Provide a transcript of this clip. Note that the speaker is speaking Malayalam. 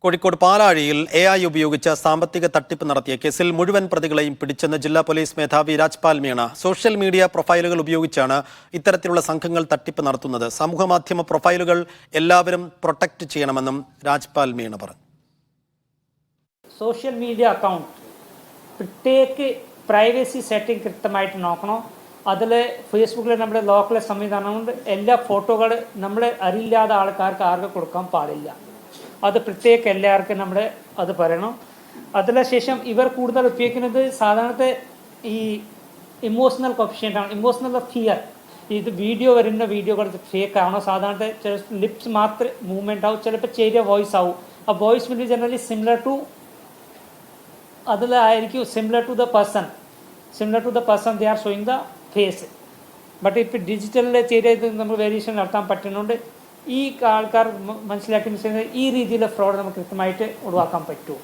കോഴിക്കോട് പാലാഴിയിൽ AI ഉപയോഗിച്ച് സാമ്പത്തിക തട്ടിപ്പ് നടത്തിയ കേസിൽ മുഴുവൻ പ്രതികളെയും പിടിച്ചെന്ന് ജില്ലാ പോലീസ് മേധാവി രാജ്പാൽ മീണ. സോഷ്യൽ മീഡിയ പ്രൊഫൈലുകൾ ഉപയോഗിച്ചാണ് ഇത്തരത്തിലുള്ള സംഘങ്ങൾ തട്ടിപ്പ് നടത്തുന്നത്. സമൂഹമാധ്യമ പ്രൊഫൈലുകൾ എല്ലാവരും പ്രൊട്ടക്ട് ചെയ്യണമെന്നും രാജ്പാൽ മീണ പറഞ്ഞു. സോഷ്യൽ മീഡിയ അക്കൗണ്ട് പ്രത്യേക പ്രൈവസി സെറ്റിംഗ് കൃത്യമായിട്ട് നോക്കണം. അതിൽ ഫേസ്ബുക്കിൽ നമ്മുടെ ലോക്കൽ സംവിധാനമുണ്ട്. എല്ലാ ഫോട്ടോകൾ നമ്മൾ അറിയില്ലാത്ത ആൾക്കാർക്ക് ആർക്കും കൊടുക്കാൻ പാടില്ല. അത് പ്രത്യേക എല്ലാവർക്കും നമ്മൾ അത് പറയണം. അതിനുശേഷം ഇവർ കൂടുതൽ ഉപയോഗിക്കുന്നത് സാധാരണത്തെ ഈ ഇമോഷണൽ കോഫിഷ്യൻ്റാണ്, ഇമോഷണൽ ഫിയർ. ഇത് വീഡിയോ വരുന്ന വീഡിയോകൾ ഫേക്ക് ആണോ, സാധാരണ ചില ലിപ്സ് മാത്രം മൂവ്മെൻ്റ് ആവും, ചിലപ്പോൾ ചെറിയ വോയിസ് ആവും. ആ voice will generally similar to അതിലായിരിക്കും similar to the person they are showing the face. But ഇപ്പോൾ ഡിജിറ്റലിൽ ചെയ്ത് നമ്മൾ വേരിയേഷൻ നടത്താൻ പറ്റുന്നുണ്ട്. ഈ ആൾക്കാർ മനസ്സിലാക്കി ഈ രീതിയിലെ ഫ്രോഡ് നമുക്ക് കൃത്യമായിട്ട് ഒഴിവാക്കാൻ പറ്റുമോ.